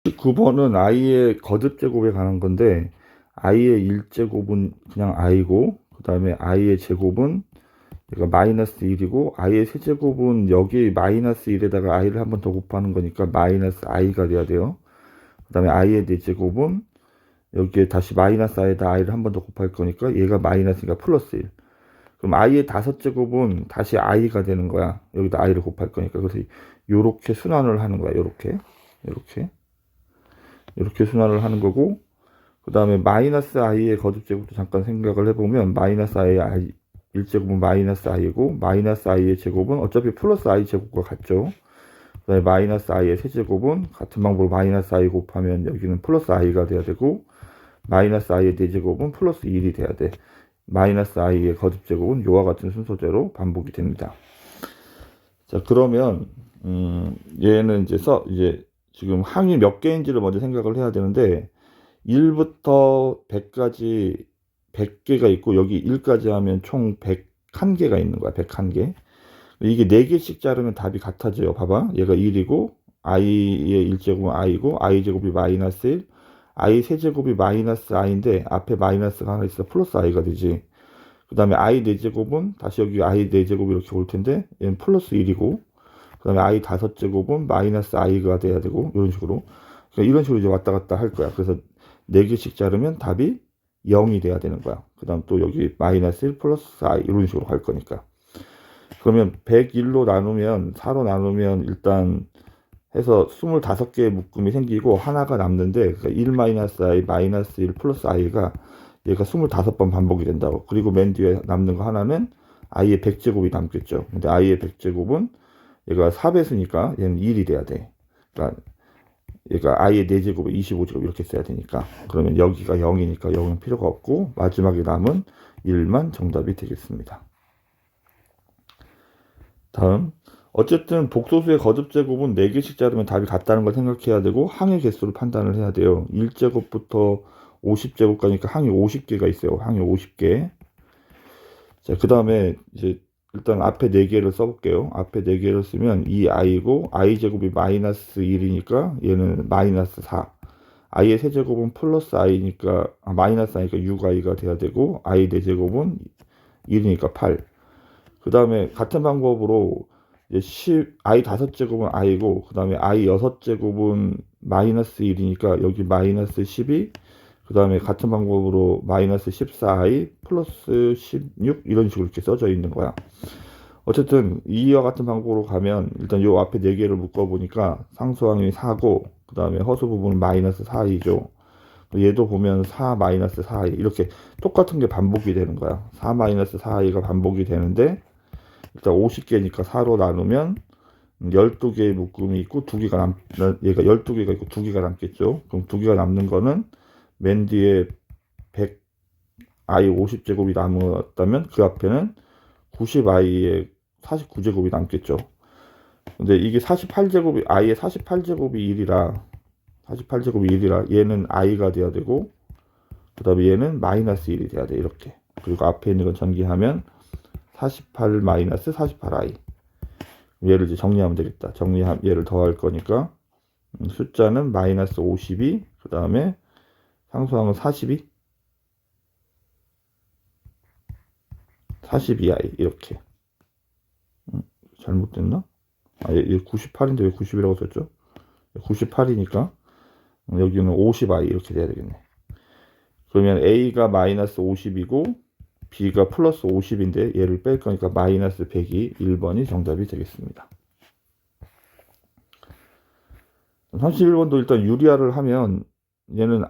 19번은 i의 거듭제곱에 관한 건데, i의 1제곱은 그냥 i고, 그 다음에 i의 제곱은 얘가 마이너스 1이고, i의 세제곱은 여기 마이너스 1에다가 i를 한 번 더 곱하는 거니까 마이너스 i가 돼야 돼요. 그 다음에 i의 4제곱은 여기에 다시 마이너스 i에다 i를 한 번 더 곱할 거니까 얘가 마이너스니까 플러스 1. 그럼 i의 5제곱은 다시 i가 되는 거야. 여기다 i를 곱할 거니까. 그래서 요렇게 순환을 하는 거야. 요렇게 순환을 하는 거고, 그 다음에 마이너스 i의 거듭제곱도 잠깐 생각을 해보면 마이너스 i의 1제곱은 마이너스 i고, 마이너스 i의 제곱은 어차피 플러스 i 제곱과 같죠. 그 다음에 마이너스 i의 세제곱은 같은 방법으로 마이너스 i 곱하면 여기는 플러스 i가 돼야 되고, 마이너스 i의 4제곱은 플러스 1이 돼야 돼. 마이너스 i의 거듭제곱은 요와 같은 순서대로 반복이 됩니다. 자, 그러면 얘는 이제 지금 항이 몇 개인지를 먼저 생각을 해야 되는데, 1부터 100까지 100개가 있고, 여기 1까지 하면 총 101개가 있는 거야. 101개. 이게 4개씩 자르면 답이 같아져요. 봐봐. 얘가 1이고, i의 1제곱은 i고, i 제곱이 마이너스 1, i 세제곱이 마이너스 i인데, 앞에 마이너스가 하나 있어. 플러스 i가 되지. 그 다음에 i 4제곱은, 다시 여기 i 4제곱이 이렇게 올 텐데, 얘는 플러스 1이고, 그 다음에 i 5제곱은 마이너스 i가 돼야 되고, 이런 식으로. 그러니까 이런 식으로 이제 왔다 갔다 할 거야. 그래서 4개씩 자르면 답이 0이 돼야 되는 거야. 그 다음 또 여기 마이너스 1 플러스 i 이런 식으로 갈 거니까. 그러면 101로 나누면 4로 나누면 일단 해서 25개의 묶음이 생기고 하나가 남는데, 그러니까 1 마이너스 i 마이너스 1 플러스 i가 얘가 25번 반복이 된다고. 그리고 맨 뒤에 남는 거 하나는 i의 100제곱이 남겠죠. 근데 i의 100제곱은 얘가 4배수니까 얘는 1이 돼야 돼. 그러니까 얘가 i의 4제곱에 25제곱 이렇게 써야 되니까, 그러면 여기가 0이니까 0은 필요가 없고 마지막에 남은 1만 정답이 되겠습니다. 다음, 어쨌든 복소수의 거듭제곱은 4개씩 자르면 답이 같다는 걸 생각해야 되고, 항의 개수를 판단을 해야 돼요. 1제곱부터 50제곱 가니까 항이 50개가 있어요. 항이 50개. 자, 그 다음에 이제 일단 앞에 4개를 써볼게요. 앞에 4개를 쓰면 이 i고, i 제곱이 마이너스 1이니까 얘는 마이너스 4. i의 세제곱은 플러스 i니까, 마이너스 i니까 6i가 돼야 되고, i 4제곱은 1이니까 8. 그 다음에 같은 방법으로 이제 i 5제곱은 i고, 그 다음에 i 6제곱은 마이너스 1이니까 여기 마이너스 12, 그 다음에 같은 방법으로 마이너스 14i 플러스 16 이런 식으로 이렇게 써져 있는 거야. 어쨌든 이와 같은 방법으로 가면 일단 요 앞에 4개를 묶어보니까 상수항이 4고, 그 다음에 허수 부분은 마이너스 4i죠. 얘도 보면 4 마이너스 4i 이렇게 똑같은 게 반복이 되는 거야. 4 마이너스 4i가 반복이 되는데, 일단 50개니까 4로 나누면 12개의 묶음이 있고 2개가 얘가 12개가 있고 2개가 남겠죠. 그럼 2개가 남는 거는 맨 뒤에 100i 50제곱이 남았다면 그 앞에는 90i의 49제곱이 남겠죠. 근데 이게 48제곱이 i의 48제곱이 1이라 얘는 i가 돼야 되고, 그 다음에 얘는 마이너스 1이 돼야 돼. 이렇게. 그리고 앞에 있는 건 전기하면 48 마이너스 48i. 얘를 이제 정리하면 되겠다. 얘를 더할 거니까 숫자는 마이너스 52, 그 다음에 상수항은 42, 42i 이렇게. 잘못됐나? 얘 98인데 왜 90이라고 썼죠? 98이니까 여기는 50i 이렇게 돼야 되겠네. 그러면 a가 마이너스 50이고 b가 플러스 50인데 얘를 뺄 거니까 마이너스 100이 1번이 정답이 되겠습니다. 31번도 일단 유리화를 하면 얘는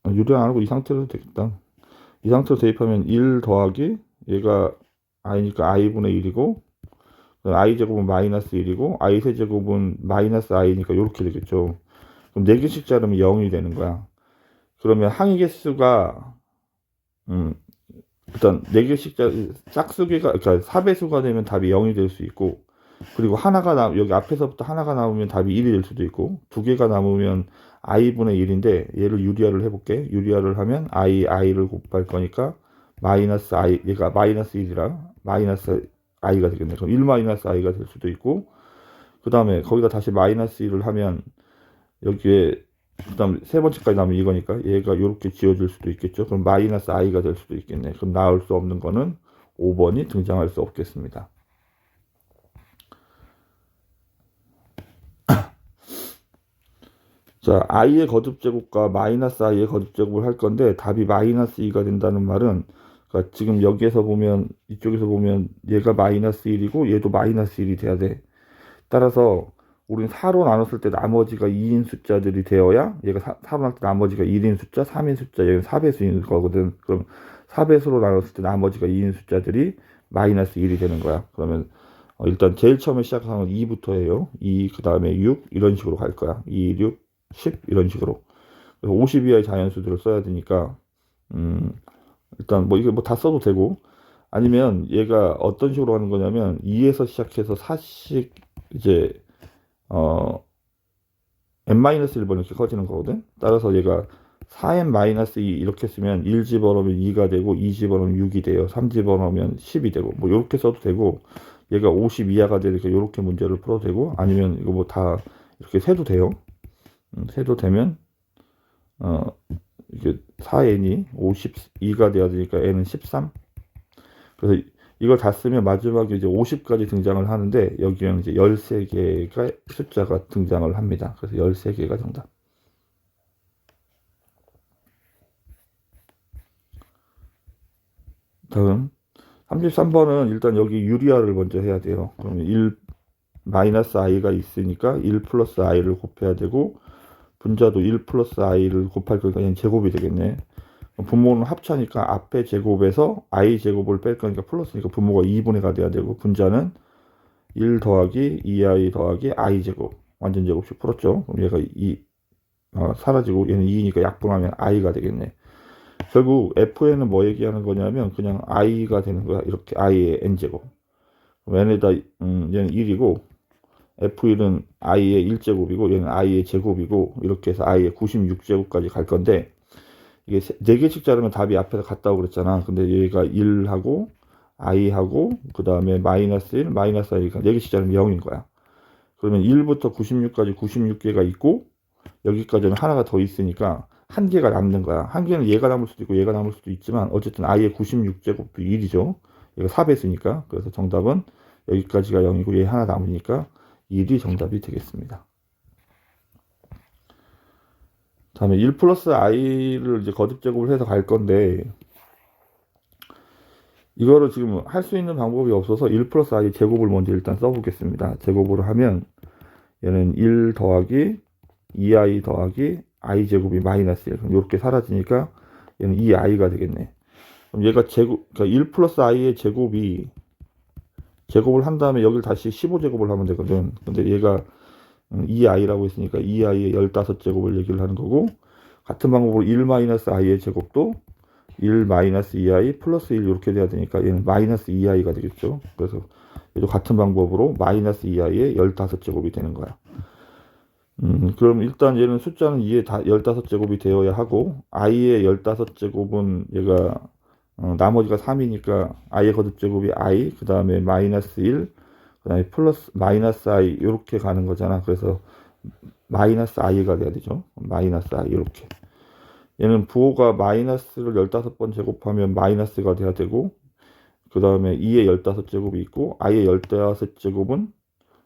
유리화 안 하고 이 상태로 되겠다. 이 상태로 대입하면 1 더하기 얘가 i니까 i분의 1이고, i 제곱은 마이너스 1이고 i 세제곱은 마이너스 i니까 이렇게 되겠죠. 그럼 4개씩 자르면 0이 되는 거야. 그러면 항의 개수가 일단 4개씩 짝수기가, 그러니까 4배수가 되면 답이 0이 될 수 있고, 그리고 여기 앞에서부터 하나가 남으면 답이 1이 될 수도 있고, 2개가 남으면 i분의 1인데 얘를 유리화를 해볼게. 유리화를 하면 i를 곱할 거니까 마이너스 i, 얘가 마이너스 1이라 마이너스 i가 되겠네. 그럼 1 마이너스 i가 될 수도 있고, 그 다음에 거기다 다시 마이너스 1을 하면 여기에 그다음 세 번째까지 나면 이거니까 얘가 이렇게 지워질 수도 있겠죠. 그럼 마이너스 i가 될 수도 있겠네. 그럼 나올 수 없는 거는 5번이 등장할 수 없겠습니다. 자, i의 거듭제곱과 마이너스 i의 거듭제곱을 할 건데 답이 마이너스 2가 된다는 말은, 그러니까 지금 여기에서 보면, 이쪽에서 보면 얘가 마이너스 1이고 얘도 마이너스 1이 돼야 돼. 따라서 우린 4로 나눴을 때 나머지가 2인 숫자들이 되어야, 얘가 4로 나눴을 때 나머지가 1인 숫자, 3인 숫자, 얘는 4배수인 거거든. 그럼 4배수로 나눴을 때 나머지가 2인 숫자들이 마이너스 1이 되는 거야. 그러면 일단 제일 처음에 시작하는 건 2부터 해요. 2, 그 다음에 6 이런 식으로 갈 거야. 2, 6, 10 이런 식으로. 그래서 50 이하의 자연수들을 써야 되니까 일단 뭐 이게 뭐 다 써도 되고, 아니면 얘가 어떤 식으로 하는 거냐면 2에서 시작해서 4씩 이제 n-1번 이렇게 커지는 거거든. 따라서 얘가 4n-2 이렇게 쓰면 1 집어넣으면 2가 되고 2 집어넣으면 6이 돼요. 3 집어넣으면 10이 되고, 뭐 이렇게 써도 되고, 얘가 50 이하가 되니까 이렇게 문제를 풀어도 되고, 아니면 이거 뭐 다 이렇게 세도 돼요. 세도 되면 이게 4n이 52가 돼야 되니까 n은 13. 그래서 이걸 다 쓰면 마지막에 이제 50까지 등장을 하는데, 여기는 이제 13개가 숫자가 등장을 합니다. 그래서 13개가 정답. 다음 33번은 일단 여기 유리화를 먼저 해야 돼요. 그러면 1 마이너스 i가 있으니까 1 플러스 i를 곱해야 되고, 분자도 1 플러스 i를 곱할 거니까 얘는 제곱이 되겠네. 분모는 합차니까 앞에 제곱에서 i 제곱을 뺄 거니까 플러스니까 분모가 2분의가 돼야 되고, 분자는 1 더하기 2i 더하기 i 제곱, 완전 제곱씩 풀었죠. 그럼 얘가 사라지고 얘는 2니까 약분하면 i가 되겠네. 결국 fn은 뭐 얘기하는 거냐면 그냥 i가 되는 거야. 이렇게 i의 n제곱. n에다 얘는 1이고, f1은 i의 1제곱이고 얘는 i의 제곱이고, 이렇게 해서 i의 96제곱까지 갈 건데, 이게 4개씩 자르면 답이 앞에서 같다고 그랬잖아. 근데 얘가 1하고 i하고 그 다음에 마이너스 1, 마이너스 i가 4개씩 자르면 0인 거야. 그러면 1부터 96까지 96개가 있고, 여기까지는 하나가 더 있으니까 한 개가 남는 거야. 한 개는 얘가 남을 수도 있고 얘가 남을 수도 있지만, 어쨌든 i의 96제곱도 1이죠. 얘가 4배수니까. 그래서 정답은 여기까지가 0이고 얘 하나 남으니까 1이 정답이 되겠습니다. 다음에 1 플러스 i를 이제 거듭 제곱을 해서 갈 건데, 이거를 지금 할 수 있는 방법이 없어서 1 플러스 i 제곱을 먼저 일단 써보겠습니다. 제곱으로 하면 얘는 1 더하기 2i 더하기 i 제곱이 마이너스 1. 그럼 이렇게 사라지니까 얘는 2i가 되겠네. 그럼 얘가 그러니까 1 플러스 i의 제곱을 한 다음에 여기를 다시 15제곱을 하면 되거든. 근데 얘가 2i라고 했으니까 2i의 15제곱을 얘기를 하는 거고, 같은 방법으로 1 마이너스 i의 제곱도 1 마이너스 2i 플러스 1 이렇게 돼야 되니까 얘는 마이너스 2i가 되겠죠. 그래서 얘도 같은 방법으로 마이너스 2i의 15제곱이 되는 거야. 그럼 일단 얘는 숫자는 2의 15제곱이 되어야 하고, i의 15제곱은 얘가 나머지가 3이니까 i의 거듭제곱이 i, 그 다음에 마이너스 1, 그 다음에 플러스 마이너스 i 이렇게 가는 거잖아. 그래서 마이너스 i가 돼야 되죠. 마이너스 i 이렇게. 얘는 부호가 마이너스를 15번 제곱하면 마이너스가 돼야 되고, 그 다음에 2의 15제곱이 있고, i의 15제곱은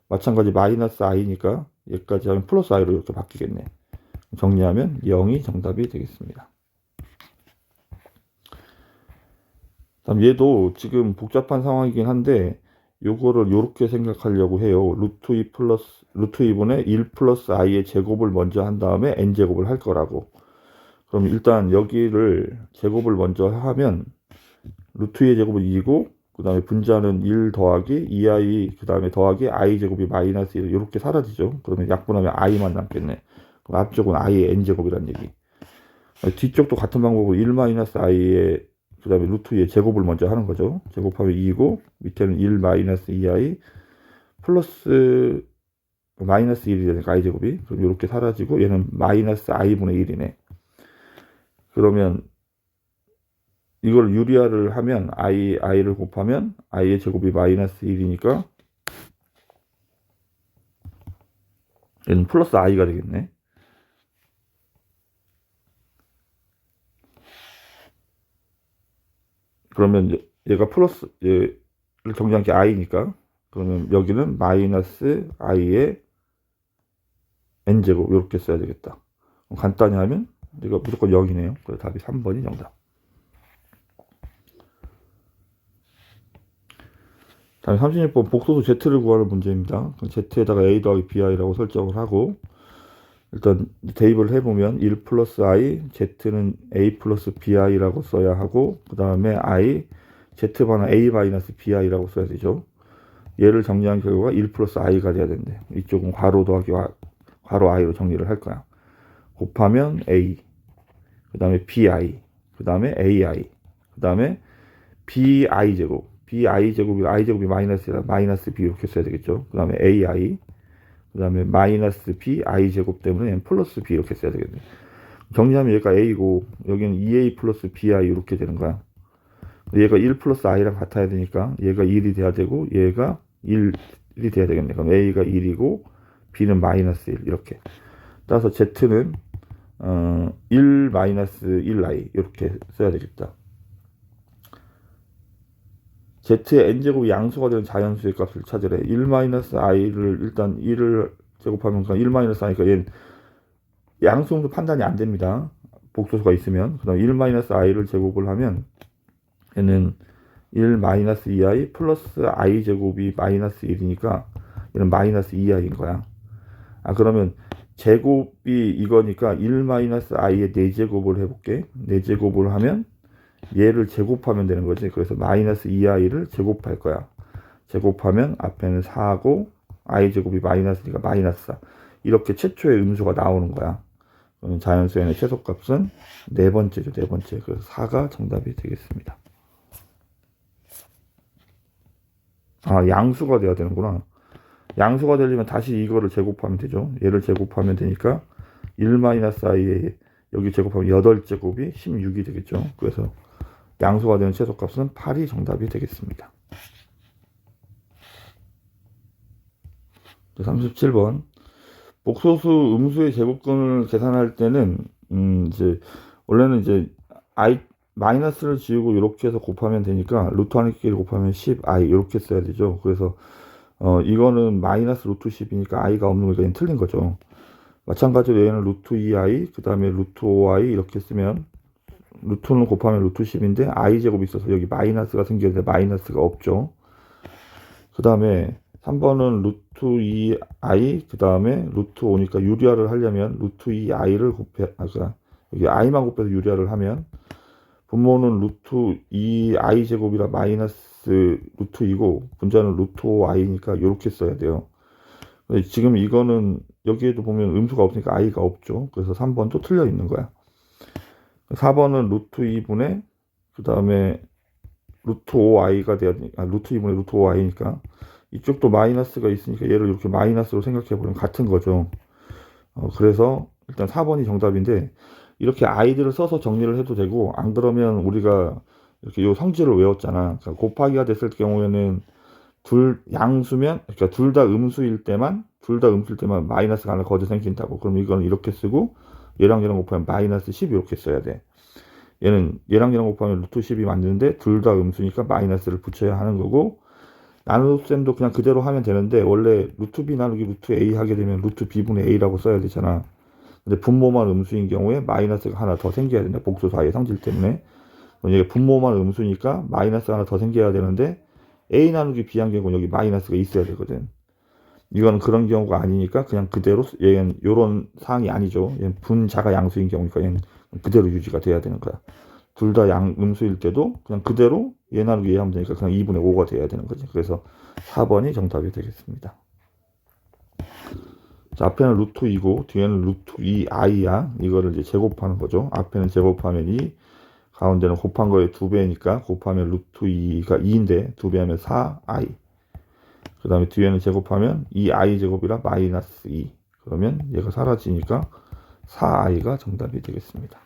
마찬가지 마이너스 i니까 얘까지 하면 플러스 i로 이렇게 바뀌겠네. 정리하면 0이 정답이 되겠습니다. 다음 얘도 지금 복잡한 상황이긴 한데, 요거를 요렇게 생각하려고 해요. 루트 2분의 1 플러스 i의 제곱을 먼저 한 다음에 n제곱을 할 거라고. 그럼 일단 여기를 제곱을 먼저 하면 루트 2의 제곱은 2고, 그 다음에 분자는 1 더하기 2i, 그 다음에 더하기 i 제곱이 마이너스 1, 이렇게 사라지죠. 그러면 약분하면 i만 남겠네. 그럼 앞쪽은 i의 n제곱이란 얘기. 뒤쪽도 같은 방법으로 1 마이너스 i의 그 다음에 루트 2의 제곱을 먼저 하는 거죠. 제곱하면 2고, 밑에는 1 마이너스 2i 플러스 마이너스 1이 되니까 i 제곱이, 그럼 이렇게 사라지고 얘는 마이너스 i분의 1이네. 그러면 이걸 유리화를 하면 i를 곱하면 i의 제곱이 마이너스 1이니까 얘는 플러스 i가 되겠네. 그러면 얘가 플러스 얘를 정리한 게 i니까 그러면 여기는 마이너스 i의 n제곱 이렇게 써야 되겠다. 간단히 하면 이거 무조건 0이네요. 그래서 답이 3번이 정답. 다음 36번 복소수 z를 구하는 문제입니다. z에다가 a 더하기 bi라고 설정을 하고 일단 대입을 해보면 1 플러스 i, z는 a 플러스 bi라고 써야 하고 그 다음에 i, z반은 a 마이너스 bi라고 써야 되죠. 얘를 정리한 결과가 1 플러스 i가 돼야 된대. 이쪽은 괄호 더하기 괄호 i로 정리를 할 거야. 곱하면 a, 그 다음에 bi, 그 다음에 ai, 그 다음에 bi 제곱, bi 제곱이 i 제곱이 마이너스라 마이너스 b 이렇게 써야 되겠죠. 그 다음에 ai, 그 다음에 마이너스 b i 제곱 때문에 n 플러스 b 이렇게 써야 되겠네. 정리하면 얘가 a고 여기는 2a 플러스 bi 이렇게 되는 거야. 얘가 1 플러스 i랑 같아야 되니까 얘가 1이 돼야 되고 얘가 1이 돼야 되겠네. 그럼 a가 1이고 b는 마이너스 1 이렇게. 따라서 z는 1 마이너스 1i 이렇게 써야 되겠다. z의 n제곱이 양수가 되는 자연수의 값을 찾으래. 1 마이너스 i를 일단 1을 제곱하면 1 마이너스 i니까 얘는 양수음수 판단이 안 됩니다. 복소수가 있으면. 그 다음 1 마이너스 i를 제곱을 하면 얘는 1 마이너스 2i 플러스 i 제곱이 마이너스 1이니까 얘는 마이너스 2i인 거야. 그러면 제곱이 이거니까 1 마이너스 i의 4제곱을 해볼게. 4제곱을 하면 얘를 제곱하면 되는 거지. 그래서 마이너스 2i를 제곱할 거야. 제곱하면 앞에는 4고 i 제곱이 마이너스니까 마이너스 4. 이렇게 최초의 음수가 나오는 거야. 그러면 자연수의 최소값은 네 번째죠. 네 번째. 그래서 4가 정답이 되겠습니다. 양수가 돼야 되는구나. 양수가 되려면 다시 이거를 제곱하면 되죠. 얘를 제곱하면 되니까 1-i에 여기 제곱하면 8제곱이 16이 되겠죠. 그래서 양수가 되는 최소값은 8이 정답이 되겠습니다. 37번 복소수 음수의 제곱근을 계산할 때는 이제 원래는 이제 i 마이너스를 지우고 이렇게 해서 곱하면 되니까 루트 안에 끼리 곱하면 10i 이렇게 써야 되죠. 그래서 이거는 마이너스 루트 10이니까 i가 없는 거니까 얘는 틀린 거죠. 마찬가지로 얘는 루트 2i 그 다음에 루트 5i 이렇게 쓰면 루트는 곱하면 루트 10인데 i 제곱이 있어서 여기 마이너스가 생기는데 마이너스가 없죠. 그 다음에 3번은 루트 2i 그 다음에 루트 5니까 유리화를 하려면 루트 2i를 여기 i만 곱해서 유리화를 하면 분모는 루트 2i 제곱이라 마이너스 루트 2고 분자는 루트 5i니까 이렇게 써야 돼요. 지금 이거는 여기에도 보면 음수가 없으니까 i가 없죠. 그래서 3번도 틀려 있는 거야. 4번은 루트 2분의 그 다음에 루트 5i가 돼야 되니까 루트 2분의 루트 5i니까 이쪽도 마이너스가 있으니까 얘를 이렇게 마이너스로 생각해 보면 같은 거죠. 그래서 일단 4번이 정답인데 이렇게 아이들을 써서 정리를 해도 되고 안 그러면 우리가 이렇게 요 성질을 외웠잖아. 그러니까 곱하기가 됐을 경우에는 양수면 그러니까 둘 다 음수일 때만 마이너스가 하나 거저 생긴다고. 그럼 이거는 이렇게 쓰고 얘랑 곱하면 마이너스 10 이렇게 써야 돼. 얘는 얘랑 곱하면 루트 10이 맞는데 둘 다 음수니까 마이너스를 붙여야 하는 거고 나눗셈도 그냥 그대로 하면 되는데 원래 루트 b 나누기 루트 a 하게 되면 루트 b분의 a라고 써야 되잖아. 근데 분모만 음수인 경우에 마이너스가 하나 더 생겨야 된다. 복소수 i의 성질 때문에. 이게 분모만 음수니까 마이너스 하나 더 생겨야 되는데 a 나누기 b 한 경우는 여기 마이너스가 있어야 되거든. 이거는 그런 경우가 아니니까 그냥 그대로 얘는 요런 사항이 아니죠. 얘는 분자가 양수인 경우니까 얘는 그대로 유지가 돼야 되는 거야. 둘 다 음수일 때도 그냥 그대로 얘 나누기 얘 하면 되니까 그냥 2분의 5가 돼야 되는 거지. 그래서 4번이 정답이 되겠습니다. 자, 앞에는 루트 2고 뒤에는 루트 2i야. 이거를 이제 제곱하는 거죠. 앞에는 제곱하면 2, 가운데는 곱한 거에 2배니까 곱하면 루트 2가 2인데 2배 하면 4i. 그 다음에 뒤에는 제곱하면 2i 제곱이라 마이너스 2. 그러면 얘가 사라지니까 4i가 정답이 되겠습니다.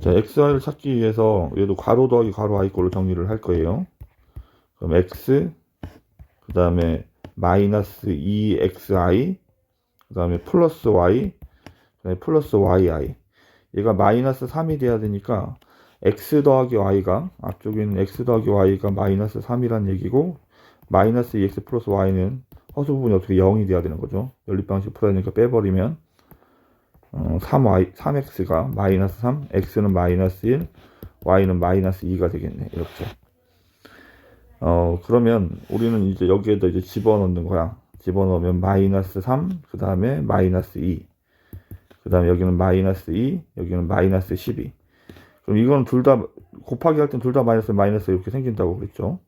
자, xy를 찾기 위해서 얘도 괄호 더하기 괄호 i 꼴로 정리를 할 거예요. 그럼 x 그 다음에 마이너스 2xi 그 다음에 플러스 y 그 다음에 플러스 yi 얘가 마이너스 3이 돼야 되니까 x 더하기 y가 앞쪽에 있는 x 더하기 y가 마이너스 3이란 얘기고 마이너스 2x 플러스 y는 허수 부분이 어떻게 0이 돼야 되는 거죠. 연립방식 풀어야 되니까 빼버리면 3x가 마이너스 3, x는 마이너스 1, y는 마이너스 2가 되겠네. 이렇게. 그러면 우리는 이제 여기에다 이제 집어넣는 거야. 집어넣으면 마이너스 3, 그 다음에 마이너스 2, 그 다음에 여기는 마이너스 2, 여기는 마이너스 12. 그럼 이건 둘 다 곱하기 할 땐 둘 다 마이너스 이렇게 생긴다고 그랬죠.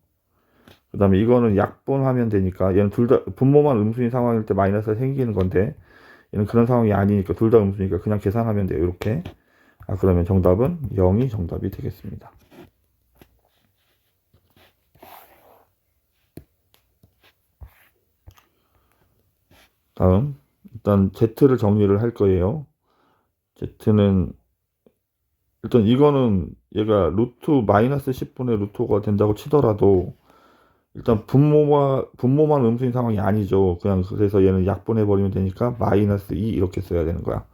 그 다음에 이거는 약분하면 되니까 얘는 둘 다 분모만 음수인 상황일 때 마이너스가 생기는 건데 얘는 그런 상황이 아니니까 둘 다 음수니까 그냥 계산하면 돼요. 이렇게. 그러면 정답은 0이 정답이 되겠습니다. 다음 일단 Z를 정리를 할 거예요. Z는 일단 이거는 얘가 루트 마이너스 10분의 루트 5가 된다고 치더라도 일단 분모만 음수인 상황이 아니죠. 그냥 그래서 얘는 약분해 버리면 되니까 마이너스 2 이렇게 써야 되는 거야.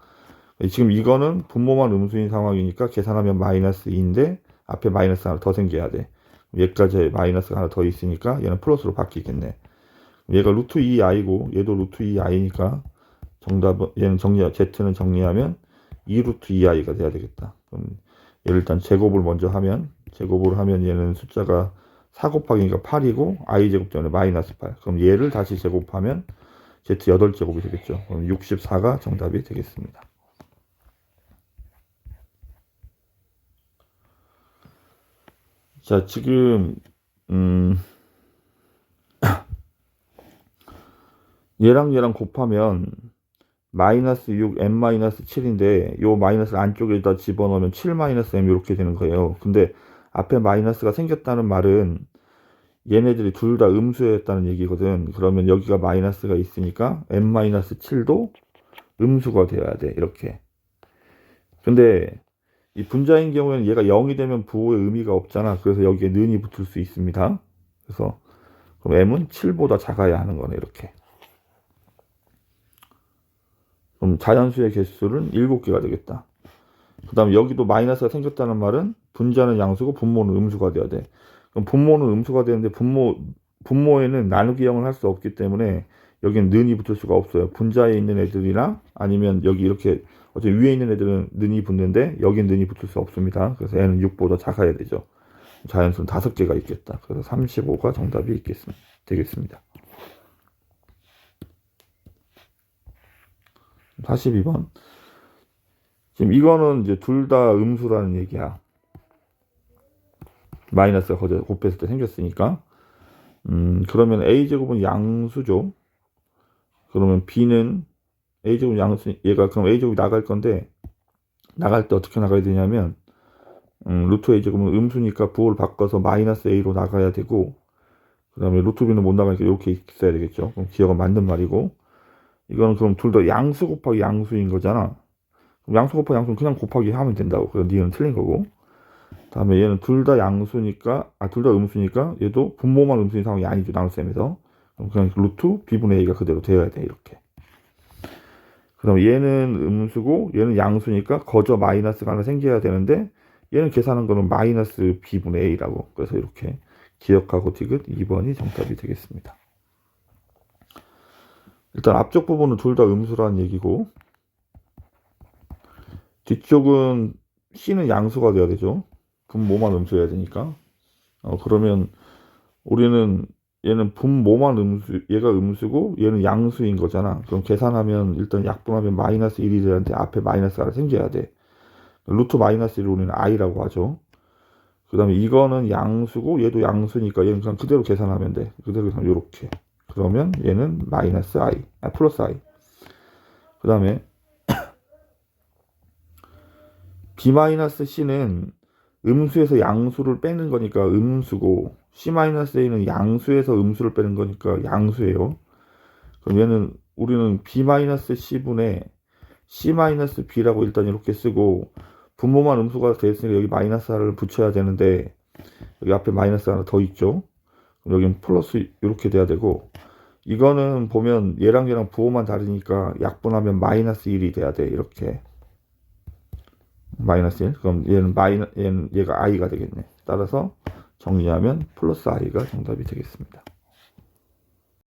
지금 이거는 분모만 음수인 상황이니까 계산하면 마이너스 2인데 앞에 마이너스 하나 더 생겨야 돼. 얘까지 마이너스가 하나 더 있으니까 얘는 플러스로 바뀌겠네. 얘가 루트 2i고 얘도 루트 2i니까 정답은 얘는 Z는 정리하면 2 루트 2i가 돼야 되겠다. 그럼 얘를 일단 제곱을 먼저 하면 얘는 숫자가 4 곱하기니까 8이고 i제곱 전에 마이너스 8. 그럼 얘를 다시 제곱하면 Z 8제곱이 되겠죠. 그럼 64가 정답이 되겠습니다. 자, 지금 얘랑 곱하면 마이너스 6 m 마이너스 7인데 요 마이너스를 안쪽에다 집어넣으면 7 마이너스 m 이렇게 되는 거예요. 근데 앞에 마이너스가 생겼다는 말은 얘네들이 둘 다 음수였다는 얘기거든. 그러면 여기가 마이너스가 있으니까 m 마이너스 7도 음수가 되어야 돼. 이렇게. 근데 이 분자인 경우에는 얘가 0이 되면 부호의 의미가 없잖아. 그래서 여기에 는이 붙을 수 있습니다. 그래서 그럼 m은 7보다 작아야 하는 거네. 이렇게. 그럼 자연수의 개수는 7개가 되겠다. 그 다음에 여기도 마이너스가 생겼다는 말은 분자는 양수고 분모는 음수가 돼야 돼. 그럼 분모는 음수가 되는데 분모에는 나누기 0을 할 수 없기 때문에 여기는 는이 붙을 수가 없어요. 분자에 있는 애들이나 아니면 여기 이렇게 어차피 위에 있는 애들은 는이 붙는데 여긴 는이 붙을 수 없습니다. 그래서 얘는 6보다 작아야 되죠. 자연수는 5개가 있겠다. 그래서 35가 정답이 되겠습니다. 42번. 지금 이거는 이제 둘 다 음수라는 얘기야. 마이너스가 곱했을 때 생겼으니까. 그러면 a제곱은 양수죠. 그러면 b는 a제곱 양수, 얘가 그럼 a제곱이 나갈 건데 나갈 때 어떻게 나가야 되냐면 루트 a제곱은 음수니까 부호를 바꿔서 마이너스 a로 나가야 되고 그 다음에 루트 b는 못 나가니까 이렇게 있어야 되겠죠. 그럼 기억은 맞는 말이고 이거는 그럼 둘 다 양수 곱하기 양수인 거잖아. 그럼 양수 곱하기 양수는 그냥 곱하기 하면 된다고. 그래서 니은 틀린 거고. 다음에 얘는 둘 다 양수니까, 둘 다 음수니까 얘도 분모만 음수인 상황이 아니죠. 나눗셈에서. 그럼 그냥 루트 b분의 a가 그대로 되어야 돼. 이렇게. 그럼 얘는 음수고 얘는 양수니까 거저 마이너스가 하나 생겨야 되는데 얘는 계산한 거는 마이너스 b분의 a라고. 그래서 이렇게 기억하고 디귿 2번이 정답이 되겠습니다. 일단 앞쪽 부분은 둘 다 음수라는 얘기고 뒤쪽은 c는 양수가 돼야 되죠. 분모만 음수여야 되니까. 그러면 우리는 얘는 분모만 얘가 음수고 얘는 양수인 거잖아. 그럼 계산하면 일단 약분하면 마이너스 1이 되는데 앞에 마이너스가 생겨야 돼. 루트 마이너스 1을 우리는 i라고 하죠. 그 다음에 이거는 양수고 얘도 양수니까 얘는 그냥 그대로 계산하면 돼. 그대로 계산하면 요렇게. 그러면 얘는 마이너스 i, 플러스 i. 그 다음에 b-c는 음수에서 양수를 빼는 거니까 음수고 c-a는 양수에서 음수를 빼는 거니까 양수예요. 그럼 얘는 우리는 b-c분의 c-b라고 일단 이렇게 쓰고 분모만 음수가 됐으니까 여기 마이너스 하나를 붙여야 되는데 여기 앞에 마이너스 하나 더 있죠. 그럼 여기는 플러스 이렇게 돼야 되고 이거는 보면 얘랑 부호만 다르니까 약분하면 마이너스 1이 돼야 돼. 이렇게. 마이너스 1. 그럼 얘가 i가 되겠네. 따라서 정리하면 플러스 i가 정답이 되겠습니다.